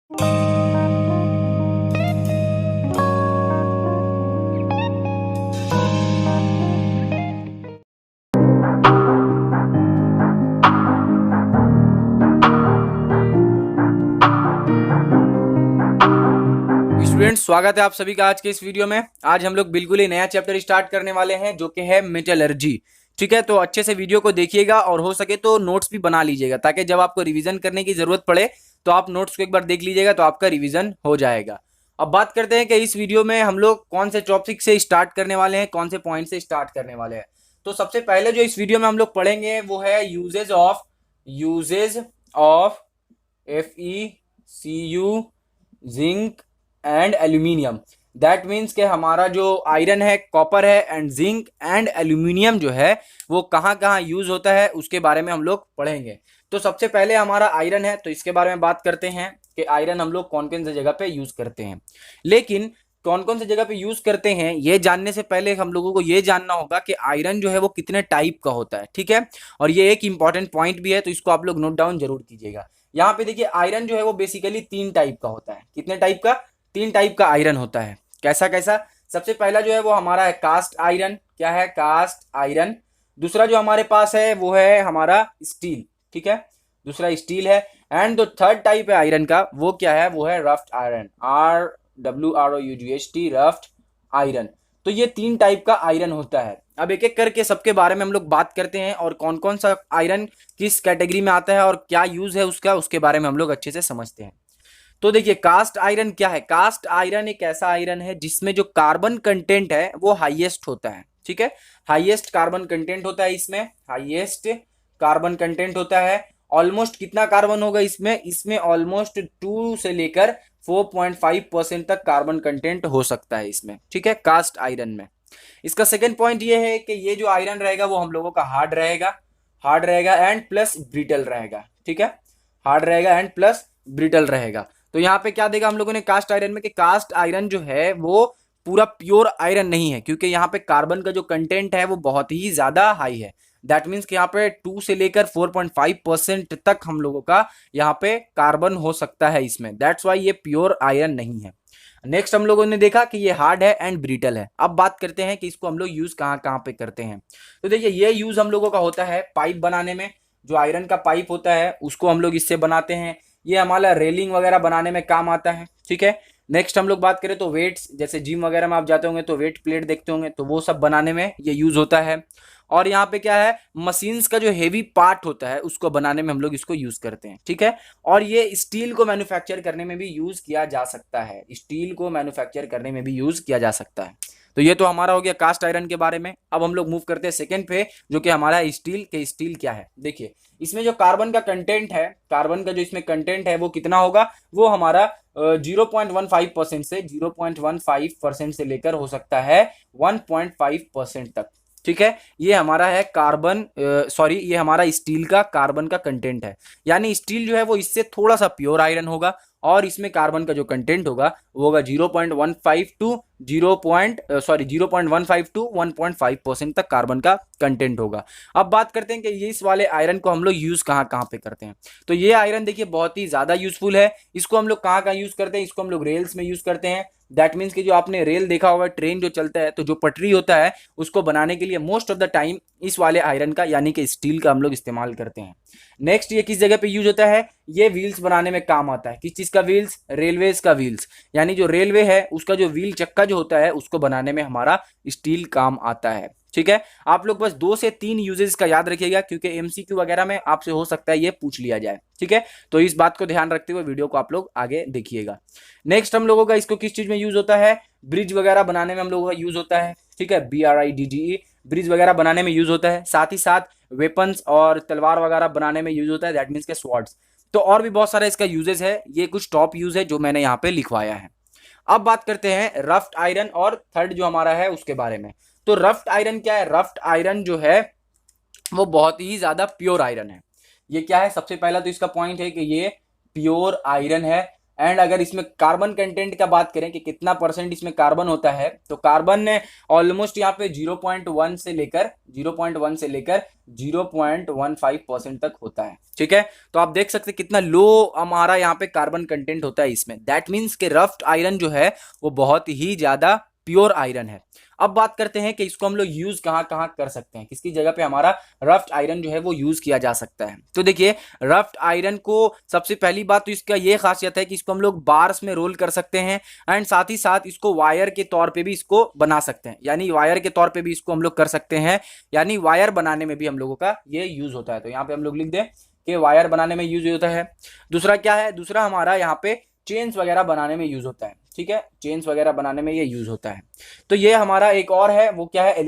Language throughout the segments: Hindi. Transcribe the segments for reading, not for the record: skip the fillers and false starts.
स्टूडेंट्स, स्वागत है आप सभी का आज के इस वीडियो में। आज हम लोग बिल्कुल ही नया चैप्टर स्टार्ट करने वाले हैं जो कि है मेटलर्जी। ठीक है, तो अच्छे से वीडियो को देखिएगा और हो सके तो नोट्स भी बना लीजिएगा ताकि जब आपको रिवीजन करने की जरूरत पड़े तो आप नोट्स को एक बार देख लीजिएगा तो आपका रिवीजन हो जाएगा। अब बात करते हैं कि इस वीडियो में हम लोग कौन से टॉपिक से स्टार्ट करने वाले हैं, कौन से पॉइंट से स्टार्ट करने वाले हैं। तो सबसे पहले जो इस वीडियो में हम लोग पढ़ेंगे वो है uses of FeCu zinc and aluminium. That means के हमारा जो आयरन है, कॉपर है एंड जिंक एंड एल्यूमिनियम जो है वो कहाँ कहाँ यूज होता है उसके बारे में हम लोग पढ़ेंगे। तो सबसे पहले हमारा आयरन है, तो इसके बारे में बात करते हैं कि आयरन हम लोग कौन कौन सी जगह पे यूज करते हैं। लेकिन कौन कौन सी जगह पे यूज करते हैं ये जानने से पहले हम लोगों को ये जानना होगा कि आयरन जो है वो कितने टाइप का होता है। ठीक है, और ये एक इंपॉर्टेंट पॉइंट भी है, तो इसको आप लोग नोट डाउन जरूर कीजिएगा। यहाँ पे देखिए, आयरन जो है वो बेसिकली 3 टाइप का होता है। कितने टाइप का? 3 टाइप का आयरन होता है। कैसा कैसा? सबसे पहला जो है वो हमारा है कास्ट आयरन। क्या है? Cast iron. दूसरा जो हमारे पास है वो है हमारा स्टील। ठीक है, दूसरा स्टील है। एंड जो थर्ड टाइप है आयरन का वो क्या है? वो है wrought iron. RWROUGHT, wrought iron. तो ये 3 टाइप का आयरन होता है। अब एक एक करके सबके बारे में हम लोग बात करते हैं और कौन कौन सा आयरन किस कैटेगरी में आता है और क्या यूज है उसका, उसके बारे में हम लोग अच्छे से समझते हैं। तो देखिए, कास्ट आयरन क्या है? कास्ट आयरन एक ऐसा आयरन है जिसमें जो कार्बन कंटेंट है वो हाईएस्ट होता है। ठीक है, हाईएस्ट कार्बन कंटेंट होता है इसमें, हाईएस्ट कार्बन कंटेंट होता है। ऑलमोस्ट कितना कार्बन होगा इसमें? इसमें ऑलमोस्ट 2 से लेकर 4.5% तक कार्बन कंटेंट हो सकता है इसमें। ठीक है, कास्ट आयरन में। इसका सेकेंड पॉइंट ये है कि ये जो आयरन रहेगा वो हम लोगों का हार्ड रहेगा, हार्ड रहेगा एंड प्लस ब्रिटल रहेगा। ठीक है, हार्ड रहेगा एंड प्लस ब्रिटल रहेगा। तो यहाँ पे क्या देगा हम लोगों ने कास्ट आयरन में कि कास्ट आयरन जो है वो पूरा प्योर आयरन नहीं है, क्योंकि यहाँ पे कार्बन का जो कंटेंट है वो बहुत ही ज्यादा हाई है। दैट मीन्स कि यहाँ पे 2 से लेकर 4.5% तक हम लोगों का यहाँ पे कार्बन हो सकता है इसमें। दैट्स वाई ये प्योर आयरन नहीं है। नेक्स्ट हम लोगों ने देखा कि ये हार्ड है एंड ब्रिटल है। अब बात करते हैं कि इसको हम लोग यूज कहाँ कहाँ पे करते हैं। तो देखिए, ये यूज हम लोगों का होता है पाइप बनाने में। जो आयरन का पाइप होता है उसको हम लोग इससे बनाते हैं। ये हमारा रेलिंग वगैरह बनाने में काम आता है। ठीक है, नेक्स्ट हम लोग बात करें तो वेट्स, जैसे जिम वगैरह में आप जाते होंगे तो वेट प्लेट देखते होंगे, तो वो सब बनाने में ये यूज होता है। और यहाँ पे क्या है, मशीन्स का जो हेवी पार्ट होता है उसको बनाने में हम लोग इसको यूज करते हैं। ठीक है, और ये स्टील को मैन्युफैक्चर करने में भी यूज किया जा सकता है, स्टील को मैन्युफैक्चर करने में भी यूज किया जा सकता है। तो ये तो हमारा हो गया कास्ट आयरन के बारे में। अब हम लोग मूव करते हैं सेकंड पे, जो कि हमारा स्टील के। स्टील क्या है? देखिए, इसमें जो कार्बन का कंटेंट है, कार्बन का जो इसमें कंटेंट है वो कितना होगा? वो हमारा 0.15% से 0.15% से लेकर हो सकता है 1.5% तक। ठीक है, ये हमारा है कार्बन, सॉरी, ये हमारा स्टील का कार्बन का कंटेंट है। यानी स्टील जो है वो इससे थोड़ा सा प्योर आयरन होगा और इसमें कार्बन का जो कंटेंट होगा वो होगा 0.15 टू 1.5% तक कार्बन का कंटेंट होगा। अब बात करते हैं कि ये इस वाले आयरन को हम लोग यूज कहाँ कहाँ पे करते हैं। तो ये आयरन देखिए बहुत ही ज्यादा यूजफुल है। इसको हम लोग कहाँ कहाँ यूज करते हैं? इसको हम लोग रेल्स में यूज करते हैं। दैट मीन्स कि जो आपने रेल देखा होगा, ट्रेन जो चलता है तो जो पटरी होता है उसको बनाने के लिए मोस्ट ऑफ द टाइम इस वाले आयरन का यानी कि स्टील का हम लोग इस्तेमाल करते हैं। नेक्स्ट, ये किस जगह पे यूज होता है? ये व्हील्स बनाने में काम आता है। किस चीज का व्हील्स? रेलवेज का व्हील्स। यानी जो रेलवे है उसका जो व्हील चक्का जो होता है उसको बनाने में हमारा स्टील काम आता है। ठीक है, आप लोग बस 2 से 3 यूजेस का याद रखिएगा, क्योंकि एमसीक्यू वगैरह में आपसे हो सकता है ये पूछ लिया जाए। ठीक है, तो इस बात को ध्यान रखते हुए वीडियो को आप लोग आगे देखिएगा। नेक्स्ट हम लोगों का इसको किस चीज में यूज होता है? ब्रिज वगैरह बनाने में हम लोगों का यूज होता है। ठीक है, BRIDGE, ब्रिज वगैरह बनाने में यूज होता है। साथ ही साथ वेपन्स और तलवार वगैरह बनाने में यूज होता है, दैट मीन्स के स्वॉर्ड्स। तो और भी बहुत सारा इसका यूजेस है, ये कुछ टॉप यूज है जो मैंने यहाँ पे लिखवाया है। अब बात करते हैं रफ्ट आयरन और थर्ड जो हमारा है उसके बारे में। तो रफ्ट आयरन क्या है? रफ्ट आयरन जो है वो बहुत ही ज्यादा प्योर आयरन है। ये क्या है? सबसे पहला तो इसका पॉइंट है कि ये प्योर आयरन है एंड अगर इसमें कार्बन कंटेंट का बात करें कि कितना परसेंट इसमें कार्बन होता है, तो कार्बन ने ऑलमोस्ट यहाँ पे 0.1 से लेकर 0.15% तक होता है। ठीक है, तो आप देख सकते कितना लो हमारा यहाँ पे कार्बन कंटेंट होता है इसमें। दैट मीन्स कि रफ्ट आयरन जो है वो बहुत ही ज्यादा प्योर आयरन है। अब बात करते हैं कि इसको हम लोग यूज कहाँ कहाँ कर सकते हैं, किसकी जगह पे हमारा रफ्ट आयरन जो है वो यूज किया जा सकता है। तो देखिए, रफ्ट आयरन को सबसे पहली बात तो इसका ये खासियत है कि इसको हम लोग बार्स में रोल कर सकते हैं, एंड साथ ही साथ इसको वायर के तौर पे भी इसको बना सकते हैं, यानी वायर के तौर पे भी इसको हम लोग कर सकते हैं, यानी वायर बनाने में भी हम लोगों का ये यूज होता है। तो यहाँ पे हम लोग लिख दें कि वायर बनाने में यूज होता है। दूसरा क्या है, दूसरा हमारा यहाँ पे चेन्स वगैरह बनाने में यूज होता है। ठीक है, चेन्स वगैरह बनाने में ये यूज होता है। तो ये हमारा एक और है, वो क्या है,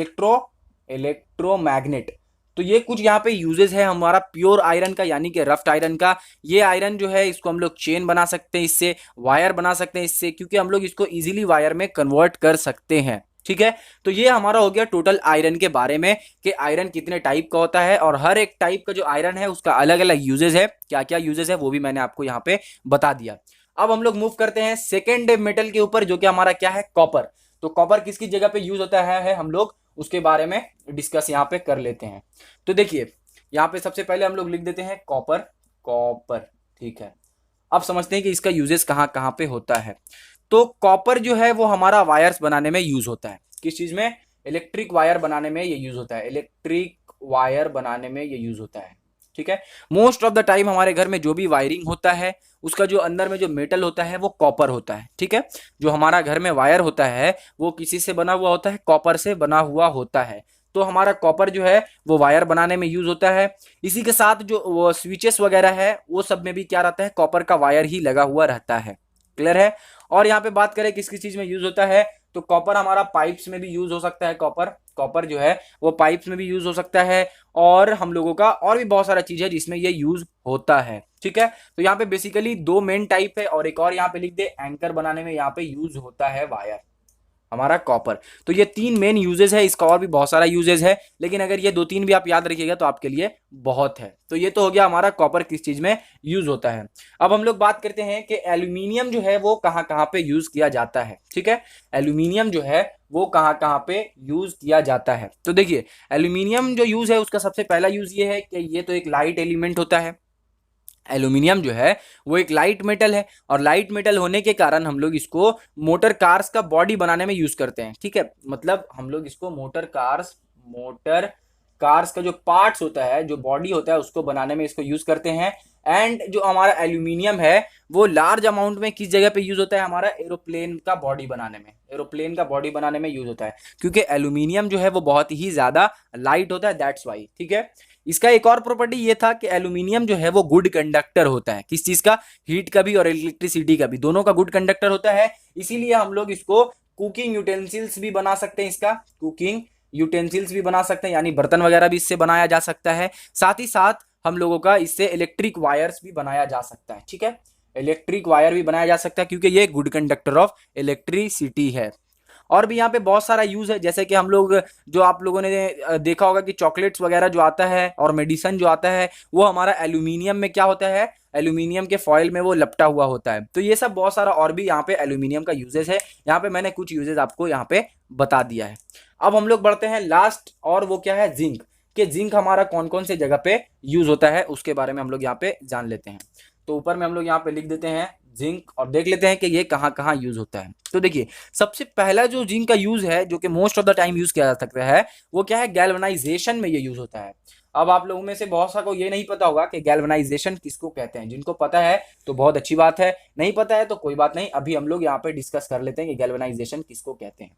इलेक्ट्रोमैग्नेट। तो ये कुछ यहाँ पे यूजेस है हमारा प्योर आयरन का, यानी कि रफ्ट आयरन का। ये आयरन जो है इसको हम लोग चेन बना सकते हैं इससे, वायर बना सकते हैं इससे, क्योंकि हम लोग इसको इजीली वायर में कन्वर्ट कर सकते हैं। ठीक है, तो ये हमारा हो गया टोटल आयरन के बारे में कि आयरन कितने टाइप का होता है, और हर एक टाइप का जो आयरन है उसका अलग अलग यूजेस है। क्या क्या यूजेस है वो भी मैंने आपको यहाँ पे बता दिया। अब हम लोग मूव करते हैं सेकेंड मेटल के ऊपर, जो कि हमारा क्या है, कॉपर। तो कॉपर किसकी जगह पे यूज होता है हम लोग उसके बारे में डिस्कस यहाँ पे कर लेते हैं। तो देखिए, यहाँ पे सबसे पहले हम लोग लिख देते हैं कॉपर। कॉपर, ठीक है। अब समझते हैं कि इसका यूजेस कहाँ कहाँ पे होता है। तो कॉपर जो है वो हमारा वायर्स बनाने में यूज होता है। किस चीज में, इलेक्ट्रिक वायर बनाने में ये यूज होता है, इलेक्ट्रिक वायर बनाने में ये यूज होता है। ठीक है, मोस्ट ऑफ द टाइम हमारे घर में जो भी वायरिंग होता है उसका जो अंदर में जो मेटल होता है वो कॉपर होता है। ठीक है, जो हमारा घर में वायर होता है वो किसी से बना हुआ होता है, कॉपर से बना हुआ होता है। तो हमारा कॉपर जो है वो वायर बनाने में यूज होता है। इसी के साथ जो वो स्विचेस वगैरह है वो सब में भी क्या रहता है, कॉपर का वायर ही लगा हुआ रहता है। क्लियर है। और यहाँ पे बात करें किस किस चीज में यूज होता है, तो कॉपर हमारा पाइप्स में भी यूज हो सकता है। कॉपर कॉपर जो है वो पाइप्स में भी यूज हो सकता है, और हम लोगों का और भी बहुत सारा चीज है जिसमें ये यूज होता है। ठीक है, तो यहाँ पे बेसिकली दो मेन टाइप है, और एक और यहाँ पे लिख दे, एंकर बनाने में यहाँ पे यूज होता है वायर, हमारा कॉपर। तो ये तीन मेन यूजेस है, इसका और भी बहुत सारा यूजेस है, लेकिन अगर ये दो तीन भी आप याद रखिएगा तो आपके लिए बहुत है। तो ये तो हो गया हमारा कॉपर किस चीज में यूज होता है। अब हम लोग बात करते हैं कि एल्यूमिनियम जो है वो कहाँ कहाँ पे यूज किया जाता है। ठीक है, एल्यूमिनियम जो है वो कहाँ कहाँ पे यूज किया जाता है। तो देखिए, एल्यूमिनियम जो यूज है उसका सबसे पहला यूज ये है कि ये तो एक लाइट एलिमेंट होता है। एल्यूमिनियम जो है वो एक लाइट मेटल है, और लाइट मेटल होने के कारण हम लोग इसको मोटर कार्स का बॉडी बनाने में यूज करते हैं। ठीक है, मतलब हम लोग इसको मोटर कार्स का जो पार्ट्स होता है, जो बॉडी होता है, उसको बनाने में इसको यूज करते हैं। एंड जो हमारा एल्यूमिनियम है वो लार्ज अमाउंट में किस जगह पे यूज होता है, हमारा एरोप्लेन का बॉडी बनाने में, एरोप्लेन का बॉडी बनाने में यूज होता है, क्योंकि एल्यूमिनियम जो है वो बहुत ही ज्यादा लाइट होता है, दैट्स वाई। ठीक है, इसका एक और प्रॉपर्टी ये था कि एल्यूमिनियम जो है वो गुड कंडक्टर होता है। किस चीज का, हीट का भी और इलेक्ट्रिसिटी का भी, दोनों का गुड कंडक्टर होता है। इसीलिए हम लोग इसको कुकिंग यूटेंसिल्स भी बना सकते हैं, इसका कुकिंग यूटेंसिल्स भी बना सकते हैं, यानी बर्तन वगैरह भी इससे बनाया जा सकता है। साथ ही साथ हम लोगों का इससे इलेक्ट्रिक वायर्स भी बनाया जा सकता है। ठीक है, इलेक्ट्रिक वायर भी बनाया जा सकता है, क्योंकि ये गुड कंडक्टर ऑफ इलेक्ट्रिसिटी है। और भी यहाँ पे बहुत सारा यूज है, जैसे कि हम लोग, जो आप लोगों ने देखा होगा कि चॉकलेट्स वगैरह जो आता है और मेडिसिन जो आता है वो हमारा एल्यूमिनियम में क्या होता है, एल्यूमिनियम के फॉइल में वो लपटा हुआ होता है। तो ये सब बहुत सारा और भी यहाँ पे एल्यूमिनियम का यूजेस है। यहाँ पे मैंने कुछ यूजेस आपको यहाँ पे बता दिया है। अब हम लोग बढ़ते हैं लास्ट, और वो क्या है, जिंक। कि जिंक हमारा कौन कौन से जगह पे यूज होता है उसके बारे में हम लोग यहाँ पे जान लेते हैं। तो ऊपर में हम लोग यहाँ पे लिख देते हैं जिंक, और देख लेते हैं कि ये कहाँ कहाँ यूज होता है। तो देखिए, सबसे पहला जो जिंक का यूज है, जो कि most of the time use किया जा सकता है, वो क्या है, गैल्वेनाइजेशन में ये यूज होता है। अब आप लोगों में से बहुत सा को ये नहीं पता होगा कि गैल्वेनाइजेशन किसको कहते हैं। जिनको पता है तो बहुत अच्छी बात है, नहीं पता है तो कोई बात नहीं, अभी हम लोग यहाँ पे डिस्कस कर लेते हैं कि गैल्वेनाइजेशन किसको कहते हैं।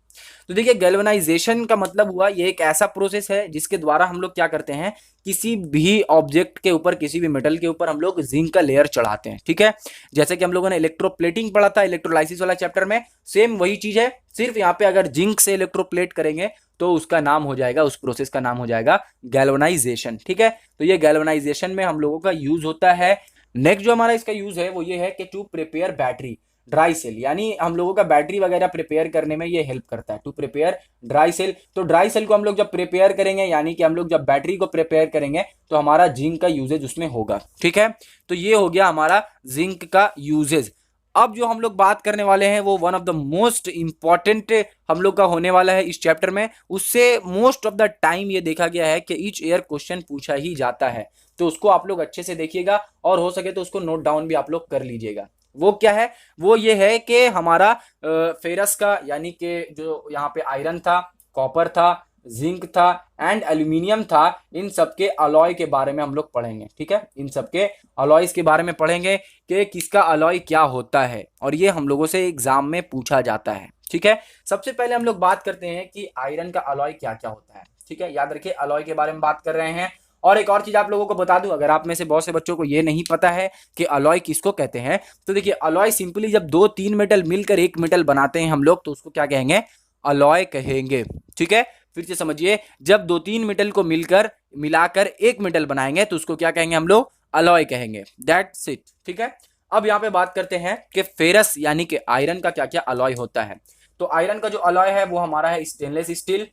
तो देखिए, गैल्वेनाइजेशन का मतलब हुआ ये एक ऐसा प्रोसेस है जिसके द्वारा हम लोग क्या करते हैं, किसी भी ऑब्जेक्ट के ऊपर, किसी भी मेटल के ऊपर हम लोग जिंक का लेयर चढ़ाते हैं। ठीक है, जैसे कि हम लोगों ने इलेक्ट्रोप्लेटिंग पढ़ा था इलेक्ट्रोलाइसिस वाला चैप्टर में, सेम वही चीज है, सिर्फ यहाँ पे अगर जिंक से इलेक्ट्रोप्लेट करेंगे तो उसका नाम हो जाएगा, उस प्रोसेस का नाम हो जाएगा गैल्वेनाइजेशन। ठीक है, तो ये गैल्वेनाइजेशन में हम लोगों का यूज होता है। नेक्स्ट जो हमारा इसका यूज है वो ये है कि to prepare battery dry cell, यानी हम लोगों का बैटरी वगैरह प्रिपेयर करने में ये हेल्प करता है, टू प्रिपेयर ड्राई सेल। तो ड्राई सेल को हम लोग जब प्रिपेयर करेंगे, यानी कि हम लोग जब बैटरी को प्रिपेयर करेंगे, तो हमारा जिंक का यूजेज उसमें होगा। ठीक है, तो ये हो गया हमारा जिंक का यूजेज। अब जो हम लोग बात करने वाले हैं वो one of the most important हम लोग का होने वाला है इस चैप्टर में। उससे मोस्ट ऑफ द टाइम ये देखा गया है कि ईच ईयर क्वेश्चन पूछा ही जाता है, तो उसको आप लोग अच्छे से देखिएगा और हो सके तो उसको नोट डाउन भी आप लोग कर लीजिएगा। वो क्या है, वो ये है कि हमारा फेरस का यानी कि जो यहाँ पे आयरन था, कॉपर था, जिंक था एंड एल्यूमिनियम था, इन सबके अलॉय के बारे में हम लोग पढ़ेंगे। ठीक है, इन सबके अलॉयज के बारे में पढ़ेंगे कि किसका अलॉय क्या होता है, और ये हम लोगों से एग्जाम में पूछा जाता है। ठीक है, सबसे पहले हम लोग बात करते हैं कि आयरन का अलॉय क्या क्या होता है। ठीक है, याद रखिए अलॉय के बारे में बात कर रहे हैं। और एक और चीज आप लोगों को बता दूं, अगर आप में से बहुत से बच्चों को ये नहीं पता है कि अलॉय किसको कहते हैं, तो देखिए अलॉय सिंपली जब 2-3 मेटल मिलकर एक मेटल बनाते हैं हम लोग, तो उसको क्या कहेंगे, अलॉय कहेंगे। ठीक है, फिर से समझिए, जब 2-3 मेटल को मिलाकर एक मेटल बनाएंगे तो उसको क्या कहेंगे हम लोग, अलॉय कहेंगे। That's it. ठीक है, अब यहाँ पे बात करते हैं कि फेरस यानी कि आयरन का क्या क्या अलॉय होता है। तो आयरन का जो अलॉय है वो हमारा है स्टेनलेस स्टील।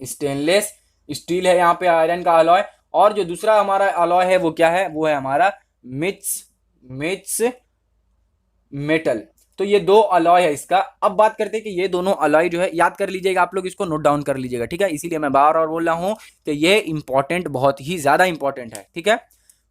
स्टेनलेस स्टील है यहाँ पे आयरन का अलॉय। और जो दूसरा हमारा अलॉय है वो क्या है, वो है हमारा मिक्स मेटल। तो ये दो अलॉय है इसका। अब बात करते हैं कि ये दोनों अलॉय जो है, याद कर लीजिएगा आप लोग, इसको नोट डाउन कर लीजिएगा। ठीक है, इसीलिए मैं बार बार बोल रहा हूं कि ये इंपॉर्टेंट, बहुत ही ज्यादा इंपॉर्टेंट है। ठीक है,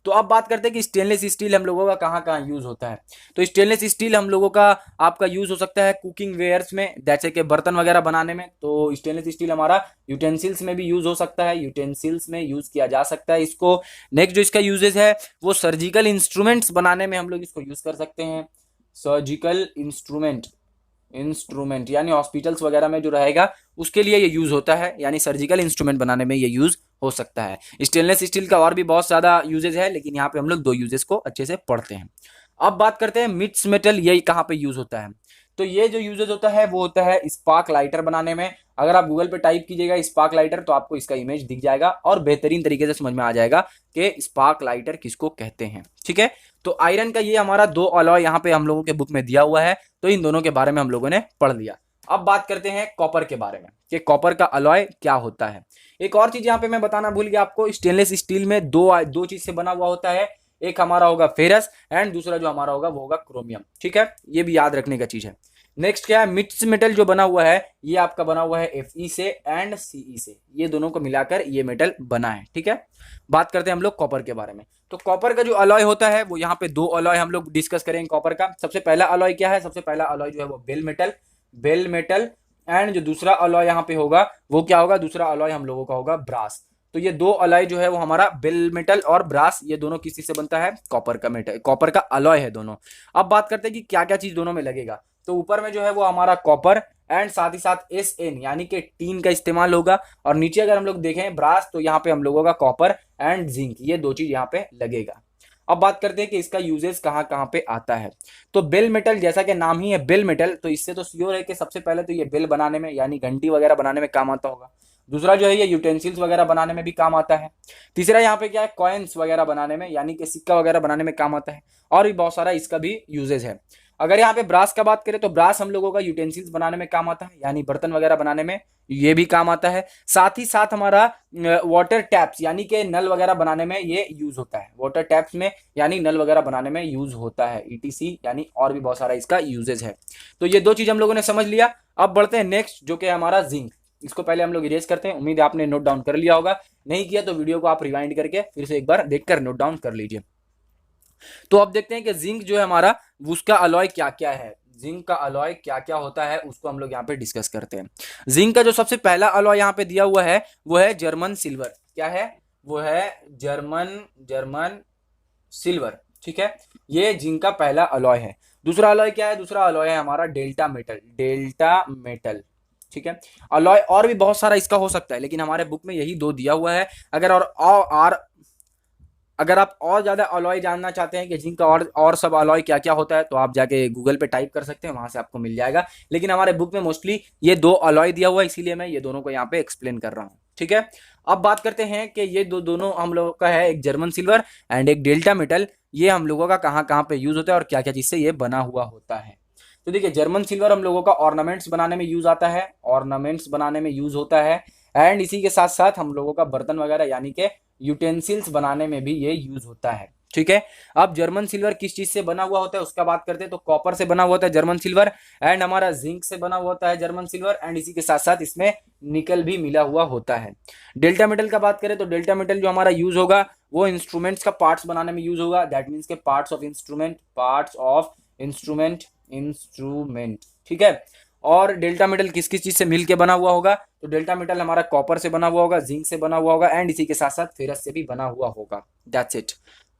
तो अब बात करते हैं कि स्टेनलेस स्टील हम लोगों का कहाँ कहाँ यूज होता है। तो स्टेनलेस स्टील हम लोगों का आपका यूज हो सकता है कुकिंग वेयर्स में, जैसे कि बर्तन वगैरह बनाने में। तो स्टेनलेस स्टील हमारा यूटेंसिल्स में भी यूज हो सकता है, यूटेंसिल्स में यूज किया जा सकता है इसको। नेक्स्ट जो इसका यूजेस है वो सर्जिकल इंस्ट्रूमेंट्स बनाने में हम लोग इसको यूज कर सकते हैं। सर्जिकल इंस्ट्रूमेंट यानी हॉस्पिटल्स वगैरह में जो रहेगा उसके लिए ये यूज होता है, यानी सर्जिकल इंस्ट्रूमेंट बनाने में ये यूज हो सकता है। स्टेनलेस स्टील का और भी बहुत ज्यादा यूजेज है, लेकिन यहाँ पे हम लोग दो यूजेस को अच्छे से पढ़ते हैं। अब बात करते हैं मिक्स मेटल, ये कहाँ पे यूज होता है। तो ये जो यूजेज होता है वो होता है स्पार्क लाइटर बनाने में। अगर आप गूगल पे टाइप कीजिएगा स्पार्क लाइटर तो आपको इसका इमेज दिख जाएगा और बेहतरीन तरीके से समझ में आ जाएगा कि स्पार्क लाइटर किसको कहते हैं। ठीक है, तो आयरन का ये हमारा दो अलॉय यहाँ पे हम लोगों के बुक में दिया हुआ है, तो इन दोनों के बारे में हम लोगों ने पढ़ लिया। अब बात करते हैं कॉपर के बारे में कि कॉपर का अलॉय क्या होता है। एक और चीज यहाँ पे मैं बताना भूल गया आपको, स्टेनलेस स्टील में दो चीज से बना हुआ होता है। एक हमारा होगा फेरस एंड दूसरा जो हमारा होगा वो होगा क्रोमियम। ठीक है, ये भी याद रखने का चीज है। नेक्स्ट क्या है, मिक्स मेटल जो बना हुआ है ये आपका बना हुआ है Fe से एंड Ce से, ये दोनों को मिलाकर ये मेटल बना है। ठीक है, बात करते हैं हम लोग कॉपर के बारे में। तो कॉपर का जो अलॉय होता है वो यहाँ पे दो अलॉय हम लोग डिस्कस करेंगे कॉपर का। सबसे पहला अलॉय क्या है, सबसे पहला अलॉय जो है वो बेल मेटल एंड जो दूसरा अलॉय यहाँ पे होगा वो क्या होगा, दूसरा अलॉय हम लोगों का होगा ब्रास। तो ये दो अलॉय जो है वो हमारा बेल मेटल और ब्रास, ये दोनों किस चीज से बनता है, कॉपर का मेटल, कॉपर का अलॉय है दोनों। अब बात करते हैं कि क्या क्या चीज दोनों में लगेगा। तो ऊपर में जो है वो हमारा कॉपर एंड साथ ही साथ Sn यानी कि टीन का इस्तेमाल होगा, और नीचे अगर हम लोग देखें ब्रास तो यहाँ पे हम लोगों का कॉपर एंड जिंक, ये दो चीज यहाँ पे लगेगा। अब बात करते हैं कि इसका यूजेस कहाँ कहाँ पे आता है। तो बेल मेटल, जैसा कि नाम ही है बेल मेटल, तो इससे तो श्योर है कि सबसे पहले तो ये बेल बनाने में यानी घंटी वगैरह बनाने में काम आता होगा। दूसरा जो है ये यूटेंसिल्स वगैरह बनाने में भी काम आता है। तीसरा यहाँ पे क्या है, कॉइन्स वगैरह बनाने में यानी कि सिक्का वगैरह बनाने में काम आता है, और भी बहुत सारा इसका भी यूजेज है। अगर यहाँ पे ब्रास का बात करें तो ब्रास हम लोगों का यूटेंसिल्स बनाने में काम आता है, यानी बर्तन वगैरह बनाने में ये भी काम आता है। साथ ही साथ हमारा वाटर टैप्स यानी कि नल वगैरह बनाने में ये यूज होता है, वाटर टैप्स में यानी नल वगैरह बनाने में यूज होता है, ETC यानी और भी बहुत सारा इसका यूजेज है। तो ये दो चीज हम लोगों ने समझ लिया। अब बढ़ते हैं नेक्स्ट जो कि हमारा जिंक। इसको पहले हम लोग इरेज करते हैं, उम्मीद है आपने नोट डाउन कर लिया होगा, नहीं किया तो वीडियो को आप रिवाइंड करके फिर से एक बार देखकर नोट डाउन कर लीजिए। तो अब देखते हैं कि जिंक जो है हमारा, उसका अलॉय क्या क्या है, जिंक का अलॉय क्या क्या होता है उसको हम लोग यहाँ पे डिस्कस करते हैं। जिंक का जो सबसे पहला अलॉय यहाँ पे दिया हुआ है वो है जर्मन सिल्वर। क्या है, वो है जर्मन सिल्वर। ठीक है, ये जिंक का पहला अलॉय है। दूसरा अलॉय क्या है, दूसरा अलॉय है हमारा डेल्टा मेटल। ठीक है, अलॉय और भी बहुत सारा इसका हो सकता है, लेकिन हमारे बुक में यही दो दिया हुआ है। अगर आप और ज्यादा अलॉय जानना चाहते हैं कि जिंक का और सब अलॉय क्या क्या होता है, तो आप जाके गूगल पे टाइप कर सकते हैं, वहां से आपको मिल जाएगा। लेकिन हमारे बुक में मोस्टली ये दो अलॉय दिया हुआ है, इसीलिए मैं ये दोनों को यहाँ पे एक्सप्लेन कर रहा हूँ। ठीक है, अब बात करते हैं कि ये दोनों हम लोगों का है, एक जर्मन सिल्वर एंड एक डेल्टा मेटल, ये हम लोगों का कहाँ कहाँ पे यूज होता है और क्या क्या चीज से ये बना हुआ होता है। तो देखिए जर्मन सिल्वर हम लोगों का ऑर्नामेंट्स बनाने में यूज आता है, ऑर्नामेंट्स बनाने में यूज होता है, एंड इसी के साथ साथ हम लोगों का बर्तन वगैरह यानी कि यूटेंसिल्स बनाने में भी ये यूज होता है। ठीक है। अब जर्मन सिल्वर किस चीज से बना हुआ होता है उसका बात करते हैं, तो कॉपर से बना हुआ होता है जर्मन सिल्वर, एंड हमारा जिंक से बना हुआ होता है जर्मन सिल्वर, एंड इसी के साथ साथ इसमें निकल भी मिला हुआ होता है। डेल्टा मेटल का बात करें तो डेल्टा मेटल जो हमारा यूज होगा वो इंस्ट्रूमेंट्स का पार्ट्स बनाने में यूज होगा, दैट मीन्स के पार्ट्स ऑफ इंस्ट्रूमेंट, ठीक है। और डेल्टा मेटल किस किस चीज से मिलके बना हुआ होगा, तो डेल्टा मेटल हमारा कॉपर से बना हुआ होगा, जिंक से बना हुआ होगा, एंड इसी के साथ साथ फेरस से भी बना हुआ होगा। That's it.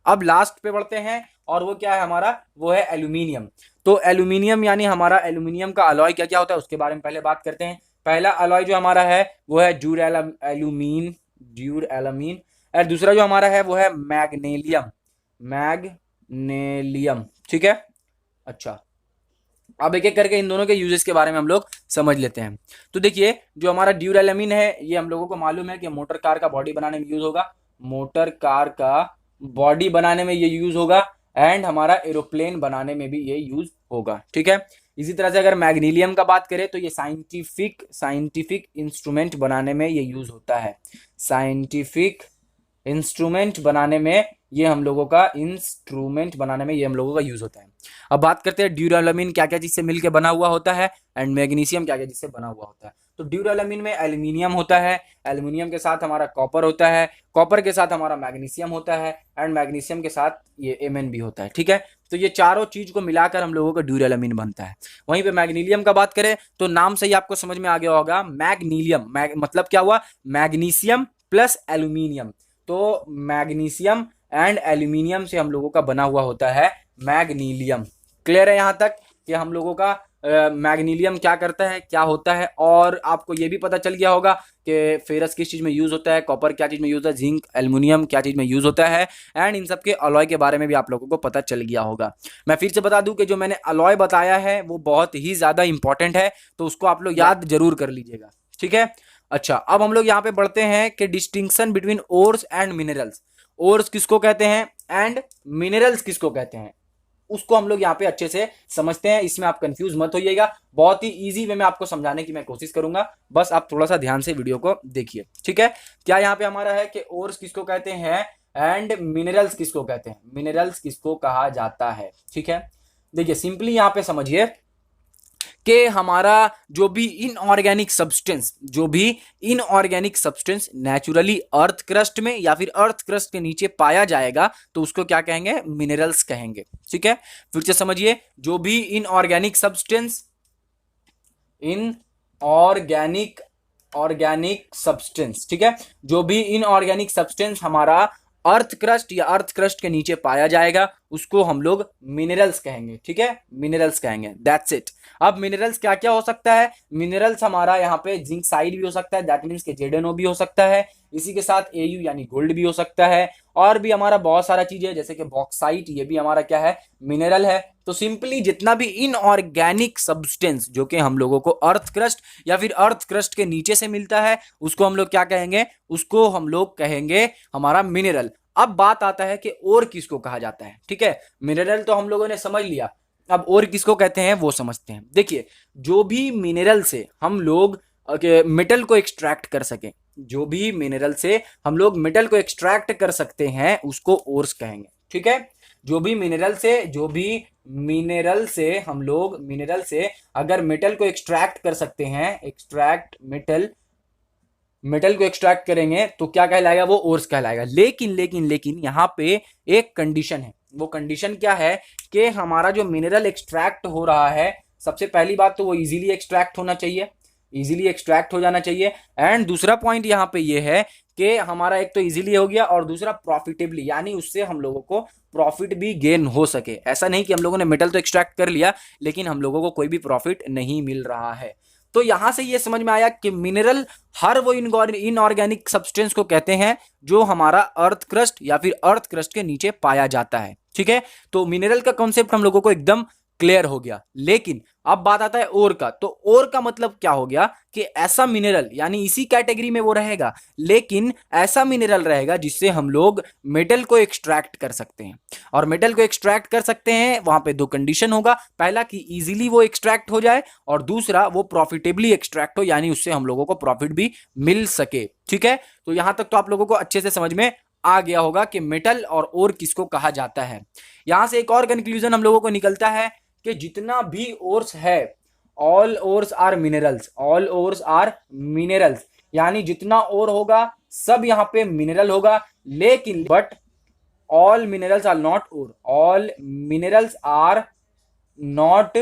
अब लास्ट पे बढ़ते हैं, और वो क्या है हमारा, वो है एल्यूमिनियम। तो एल्यूमिनियम यानी हमारा एल्यूमिनियम का अलॉय क्या क्या होता है उसके बारे में पहले बात करते हैं। पहला अलॉय जो हमारा है वो है ड्यूरएलुमीन, और दूसरा जो हमारा है वो है मैग्नेलियम, ठीक है। अच्छा, अब एक एक करके इन दोनों के यूजेस के बारे में हम लोग समझ लेते हैं। तो देखिए, जो हमारा ड्यूरैलमीन है ये हम लोगों को मालूम है कि मोटर कार का बॉडी बनाने में यूज होगा, मोटर कार का बॉडी बनाने में ये यूज होगा, एंड हमारा एरोप्लेन बनाने में भी ये यूज होगा, ठीक है। इसी तरह से अगर मैग्नीलियम का बात करें तो ये साइंटिफिक इंस्ट्रूमेंट बनाने में ये यूज होता है, साइंटिफिक इंस्ट्रूमेंट बनाने में ये हम लोगों का यूज होता है। अब बात करते हैं ड्यूरालमीन क्या क्या चीज से मिलकर बना हुआ होता है, एंड मैग्नीशियम क्या क्या चीज से बना हुआ होता है। तो ड्यूरालमीन में एल्यूमिनियम होता है, एल्यूमिनियम के साथ हमारा कॉपर होता है, कॉपर के साथ हमारा मैग्नीशियम होता है, एंड मैग्नीशियम के साथ ये एमएन भी होता है, ठीक है। तो ये चारों चीज को मिलाकर हम लोगों का ड्यूरालमीन बनता है। वहीं पे मैग्नीलियम का बात करें तो नाम से ही आपको समझ में आ गया होगा, मैग्नीलियम मतलब क्या हुआ, मैग्नीशियम प्लस एल्यूमिनियम। तो मैग्नीशियम एंड एल्यूमिनियम से हम लोगों का बना हुआ होता है मैग्नीलियम। क्लियर है यहाँ तक कि हम लोगों का मैग्नीलियम क्या करता है, क्या होता है। और आपको ये भी पता चल गया होगा कि फेरस किस चीज में यूज होता है, कॉपर क्या चीज में यूज होता है, जिंक एल्यूमिनियम क्या चीज में यूज होता है, एंड इन सब के अलॉय के बारे में भी आप लोगों को पता चल गया होगा। मैं फिर से बता दूं कि जो मैंने अलॉय बताया है वो बहुत ही ज्यादा इंपॉर्टेंट है, तो उसको आप लोग याद जरूर कर लीजिएगा, ठीक है। अच्छा, अब हम लोग यहाँ पे बढ़ते हैं कि distinction between ores and minerals. Ores किसको कहते हैं एंड मिनरल्स किसको कहते हैं, उसको हम लोग यहाँ पे अच्छे से समझते हैं। इसमें आप कंफ्यूज मत होइएगा, बहुत ही इजी वे में आपको समझाने की मैं कोशिश करूंगा, बस आप थोड़ा सा ध्यान से वीडियो को देखिए, ठीक है। क्या यहाँ पे हमारा है कि ओर्स किसको कहते हैं एंड मिनरल्स किसको कहते हैं, मिनरल्स किसको कहा जाता है, ठीक है। देखिए सिंपली यहाँ पे समझिए कि हमारा जो भी inorganic substance naturally earth crust में या फिर अर्थ क्रस्ट के नीचे पाया जाएगा तो उसको क्या कहेंगे, मिनरल्स कहेंगे, ठीक है। फिर से समझिए, जो भी इनऑर्गेनिक सब्सटेंस, ठीक है, जो भी इनऑर्गेनिक सब्सटेंस हमारा अर्थ क्रस्ट या अर्थ क्रस्ट के नीचे पाया जाएगा उसको हम लोग मिनरल्स कहेंगे, ठीक है, मिनरल्स कहेंगे। That's it. अब मिनरल्स क्या क्या हो सकता है, मिनरल्स हमारा यहाँ पे जिंक साइड भी हो सकता है, दैट मीन्स के जेडेनो भी हो सकता है, इसी के साथ एयू यानी गोल्ड भी हो सकता है, और भी हमारा बहुत सारा चीज है जैसे कि बॉक्साइट, ये भी हमारा क्या है, मिनरल है। तो सिंपली जितना भी इनऑर्गेनिक सब्सटेंस जो कि हम लोगों को अर्थ क्रस्ट या फिर अर्थ क्रस्ट के नीचे से मिलता है उसको हम लोग क्या कहेंगे, उसको हम लोग कहेंगे हमारा मिनरल। अब बात आता है कि और किसको कहा जाता है, ठीक है। मिनरल तो हम लोगों ने समझ लिया, अब और किसको कहते हैं वो समझते हैं। देखिए, जो भी मिनरल से हम लोग मेटल को एक्सट्रैक्ट कर सकें, जो भी मिनरल से हम लोग मेटल को एक्सट्रैक्ट कर सकते हैं उसको ओर्स कहेंगे, ठीक है। जो भी मिनरल से हम लोग मिनरल से अगर मेटल को एक्सट्रैक्ट कर सकते हैं, मेटल को एक्सट्रैक्ट करेंगे तो क्या कहलाएगा, वो ओर्स कहलाएगा। लेकिन यहाँ पे एक कंडीशन है। वो कंडीशन क्या है कि हमारा जो मिनरल एक्सट्रैक्ट हो रहा है, सबसे पहली बात तो वो इजीली एक्सट्रैक्ट होना चाहिए, इजीली एक्सट्रैक्ट हो जाना चाहिए। एंड दूसरा पॉइंट यहाँ पे ये है कि हमारा एक तो इजीली हो गया और दूसरा प्रॉफिटेबली, यानी उससे हम लोगों को प्रॉफिट भी गेन हो सके। ऐसा नहीं कि हम लोगों ने मेटल तो एक्सट्रैक्ट कर लिया लेकिन हम लोगों को कोई भी प्रॉफिट नहीं मिल रहा है। तो यहां से ये समझ में आया कि मिनरल हर वो इनऑर्गेनिक सब्सटेंस को कहते हैं जो हमारा अर्थ क्रस्ट या फिर अर्थ क्रस्ट के नीचे पाया जाता है, ठीक है। तो मिनरल का कॉन्सेप्ट हम लोगों को एकदम क्लियर हो गया। लेकिन अब बात आता है ओर का। तो ओर का मतलब क्या हो गया कि ऐसा मिनरल, यानी इसी कैटेगरी में वो रहेगा लेकिन ऐसा मिनरल रहेगा जिससे हम लोग मेटल को एक्सट्रैक्ट कर सकते हैं। और मेटल को एक्सट्रैक्ट कर सकते हैं वहां पे दो कंडीशन होगा, पहला कि इजीली वो एक्सट्रैक्ट हो जाए और दूसरा वो प्रॉफिटेबली एक्सट्रैक्ट हो, यानी उससे हम लोगों को प्रॉफिट भी मिल सके, ठीक है। तो यहां तक तो आप लोगों को अच्छे से समझ में आ गया होगा कि मेटल और ओर किसको कहा जाता है। यहां से एक और कंक्लूजन हम लोगों को निकलता है कि जितना भी ओर्स है, all ores are minerals, all ores are minerals, यानी जितना ओर होगा सब यहां पे मिनरल होगा। लेकिन but all minerals are not ore, all minerals are not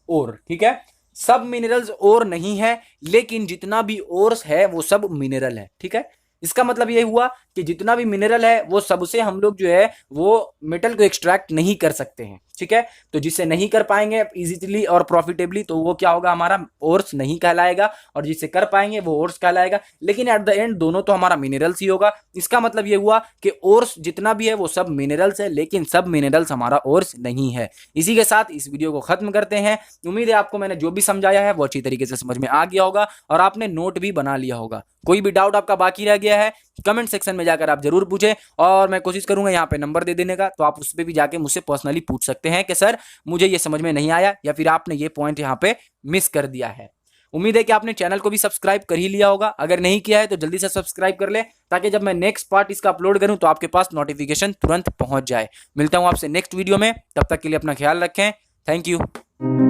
ore, ठीक है। सब मिनरल्स ओर नहीं है, लेकिन जितना भी ओर्स है वो सब मिनरल है, ठीक है। इसका मतलब ये हुआ कि जितना भी मिनरल है वो सबसे हम लोग जो है वो मेटल को एक्सट्रैक्ट नहीं कर सकते हैं, ठीक है। तो जिससे नहीं कर पाएंगे इजीली और प्रॉफिटेबली, तो वो क्या होगा, हमारा ओर्स नहीं कहलाएगा, और जिससे कर पाएंगे वो ओर्स कहलाएगा। लेकिन एट द एंड दोनों तो हमारा मिनरल्स ही होगा। इसका मतलब ये हुआ कि ओर्स जितना भी है वो सब मिनरल्स है, लेकिन सब मिनरल्स हमारा ओर्स नहीं है। इसी के साथ इस वीडियो को खत्म करते हैं। उम्मीद है आपको मैंने जो भी समझाया है वो अच्छी तरीके से समझ में आ गया होगा और आपने नोट भी बना लिया होगा। कोई भी डाउट आपका बाकी रह गया है कमेंट सेक्शन में जाकर आप जरूर पूछें, और मैं कोशिश करूंगा यहाँ पे नंबर दे देने का, तो आप उस पर भी जाके मुझसे पर्सनली पूछ सकते हैं कि सर मुझे ये समझ में नहीं आया, या फिर आपने ये पॉइंट यहाँ पे मिस कर दिया है। उम्मीद है कि आपने चैनल को भी सब्सक्राइब कर ही लिया होगा। अगर नहीं किया है तो जल्दी से सब्सक्राइब कर ले, ताकि जब मैं नेक्स्ट पार्ट इसका अपलोड करूं तो आपके पास नोटिफिकेशन तुरंत पहुंच जाए। मिलता हूं आपसे नेक्स्ट वीडियो में, तब तक के लिए अपना ख्याल रखें। Thank you.